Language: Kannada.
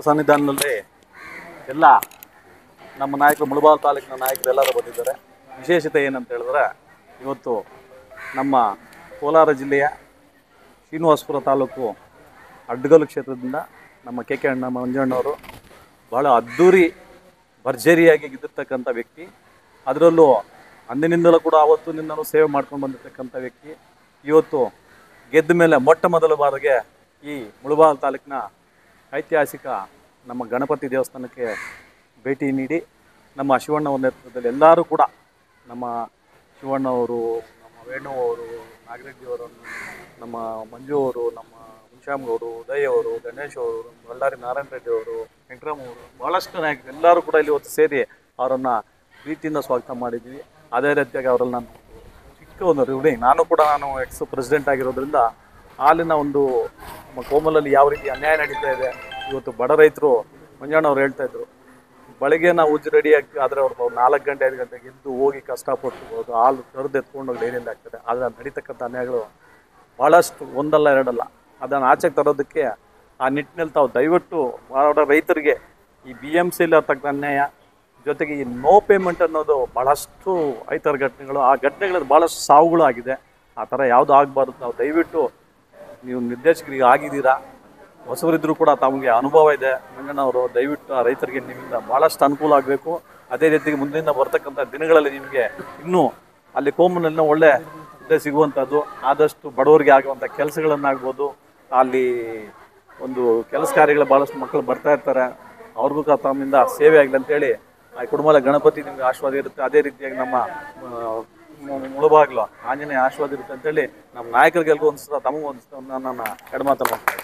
ಸನ್ನಿಧಾನದಲ್ಲಿ ಎಲ್ಲ ನಮ್ಮ ನಾಯಕರು, ಮುಳಬಾಗಿಲು ತಾಲೂಕಿನ ನಾಯಕರು ಎಲ್ಲರೂ ಬಂದಿದ್ದಾರೆ. ವಿಶೇಷತೆ ಏನಂತ ಹೇಳಿದ್ರೆ, ಇವತ್ತು ನಮ್ಮ ಕೋಲಾರ ಜಿಲ್ಲೆಯ ಶ್ರೀನಿವಾಸಪುರ ತಾಲೂಕು ಅಡ್ಡಗಲ್ಲು ಕ್ಷೇತ್ರದಿಂದ ನಮ್ಮ ಕೆ ಅಣ್ಣ ಮಂಜಣ್ಣವರು ಭಾಳ ಅದ್ಧೂರಿ ಭರ್ಜರಿಯಾಗಿ ಗೆದ್ದಿರ್ತಕ್ಕಂಥ ವ್ಯಕ್ತಿ. ಅದರಲ್ಲೂ ಅಂದಿನಿಂದಲೂ ಕೂಡ ಆವತ್ತಿನಿಂದಲೂ ಸೇವೆ ಮಾಡ್ಕೊಂಡು ಬಂದಿರತಕ್ಕಂಥ ವ್ಯಕ್ತಿ. ಇವತ್ತು ಗೆದ್ದ ಮೇಲೆ ಮೊಟ್ಟ ಮೊದಲ ಬಾರಿಗೆ ಈ ಮುಳಬಾಗಿಲು ತಾಲೂಕಿನ ಐತಿಹಾಸಿಕ ನಮ್ಮ ಗಣಪತಿ ದೇವಸ್ಥಾನಕ್ಕೆ ಭೇಟಿ ನೀಡಿ ನಮ್ಮ ಶಿವಣ್ಣವ್ರ ನೇತೃತ್ವದಲ್ಲಿ ಎಲ್ಲರೂ ಕೂಡ ನಮ್ಮ ಶಿವಣ್ಣವರು, ನಮ್ಮ ವೇಣು ಅವರು, ನಾಗರೆಡ್ಡಿಯವರನ್ನು, ನಮ್ಮ ಮಂಜು ಅವರು, ನಮ್ಮ ಹುಣಶ್ಯಾಮ್ಗೌಡರು, ಉದಯ್ ಅವರು, ಗಣೇಶ್ ಅವರು, ಬಳ್ಳಾರಿ ನಾರಾಯಣ ರೆಡ್ಡಿ ಅವರು, ವೆಂಕಟರಾಮ್ ಅವರು, ಭಾಳಷ್ಟು ನಾಯಕರು ಎಲ್ಲರೂ ಕೂಡ ಇಲ್ಲಿ ಇವತ್ತು ಸೇರಿ ಅವರನ್ನು ಪ್ರೀತಿಯಿಂದ ಸ್ವಾಗತ ಮಾಡಿದ್ವಿ. ಅದೇ ರೀತಿಯಾಗಿ ಅವರಲ್ಲಿ ನಾನು ಚಿಕ್ಕ ಒಂದು ಋಣಿ, ನಾನು ಎಕ್ಸ್ ಪ್ರೆಸಿಡೆಂಟ್ ಆಗಿರೋದ್ರಿಂದ ಹಾಲಿನ ಒಂದು ನಮ್ಮ ಕೋಮಲಲ್ಲಿ ಯಾವ ರೀತಿ ಅನ್ಯಾಯ ನಡೀತಾ ಇದೆ. ಇವತ್ತು ಬಡ ರೈತರು ಮಂಜಣ್ಣವ್ರು ಹೇಳ್ತಾಯಿದ್ರು, ಬೆಳಗ್ಗೆ ನಾವು ಉಜ್ಜು ರೆಡಿ ಆಗ್ತೀವಿ, ಆದರೆ ಅವ್ರು 4 ಗಂಟೆ 5 ಗಂಟೆಗೆ ಎದ್ದು ಹೋಗಿ ಕಷ್ಟಪಟ್ಟು ಹಾಲು ಕರೆದು ಎತ್ಕೊಂಡೋಗಿ ಡೈರಿಯಲ್ಲಿ ಆಗ್ತದೆ. ಆದರೆ ನಡೀತಕ್ಕಂಥ ಅನ್ಯಾಯಗಳು ಭಾಳಷ್ಟು, ಒಂದಲ್ಲ ಎರಡಲ್ಲ. ಅದನ್ನು ಆಚೆಗೆ ತರೋದಕ್ಕೆ ಆ ನಿಟ್ಟಿನಲ್ಲಿ ತಾವು ದಯವಿಟ್ಟು ಮಾಡೋ ರೈತರಿಗೆ ಈ BMCಯಲ್ಲಿ ಆಗ್ತಕ್ಕಂಥ ಅನ್ಯಾಯ ಜೊತೆಗೆ ಈ ನೋ ಪೇಮೆಂಟ್ ಅನ್ನೋದು ಭಾಳಷ್ಟು ಐತಾರು ಘಟನೆಗಳು, ಆ ಘಟನೆಗಳಲ್ಲಿ ಭಾಳಷ್ಟು ಸಾವುಗಳು ಆಗಿದೆ. ಆ ಥರ ಯಾವುದು ಆಗಬಾರ್ದು. ನಾವು ದಯವಿಟ್ಟು, ನೀವು ನಿರ್ದೇಶಕರಿಗೆ ಆಗಿದ್ದೀರಾ, ಹೊಸಬರಿದ್ದರೂ ಕೂಡ ತಮಗೆ ಅನುಭವ ಇದೆ. ಮಂಜಣ್ಣವರು ದಯವಿಟ್ಟು ಆ ರೈತರಿಗೆ ನಿಮ್ಮಿಂದ ಭಾಳಷ್ಟು ಅನುಕೂಲ ಆಗಬೇಕು. ಅದೇ ರೀತಿಗೆ ಮುಂದಿನ ಬರ್ತಕ್ಕಂಥ ದಿನಗಳಲ್ಲಿ ನಿಮಗೆ ಇನ್ನೂ ಅಲ್ಲಿ ಕೋಮನಲ್ಲಿ ಒಳ್ಳೆ ಹುದ್ದೆ ಸಿಗುವಂಥದ್ದು, ಆದಷ್ಟು ಬಡವರಿಗೆ ಆಗುವಂಥ ಕೆಲಸಗಳನ್ನಾಗ್ಬೋದು, ಅಲ್ಲಿ ಒಂದು ಕೆಲಸ ಕಾರ್ಯಗಳು ಭಾಳಷ್ಟು ಮಕ್ಕಳು ಬರ್ತಾ ಇರ್ತಾರೆ, ಅವ್ರಿಗೂ ತಮ್ಮಿಂದ ಸೇವೆ ಆಗಲಿ ಅಂತೇಳಿ ಆ ಕುಟುಂಬದ ಗಣಪತಿ ನಿಮಗೆ ಆಶೀರ್ವಾದ ಇರುತ್ತೆ. ಅದೇ ರೀತಿಯಾಗಿ ನಮ್ಮ ಮುಳಬಾಗಿಲು ಆಂಜನೇಯ ಆಶೀರ್ವಾದ ಇರುತ್ತೆ ಅಂತೇಳಿ ನಮ್ಮ ನಾಯಕರಿಗೆಲ್ಗೂ ಒಂದು ತಮಗೂ ಒಂದು ನನ್ನ ಕಡಿಮೆ ಮಾತಾಡ್ತೀನಿ.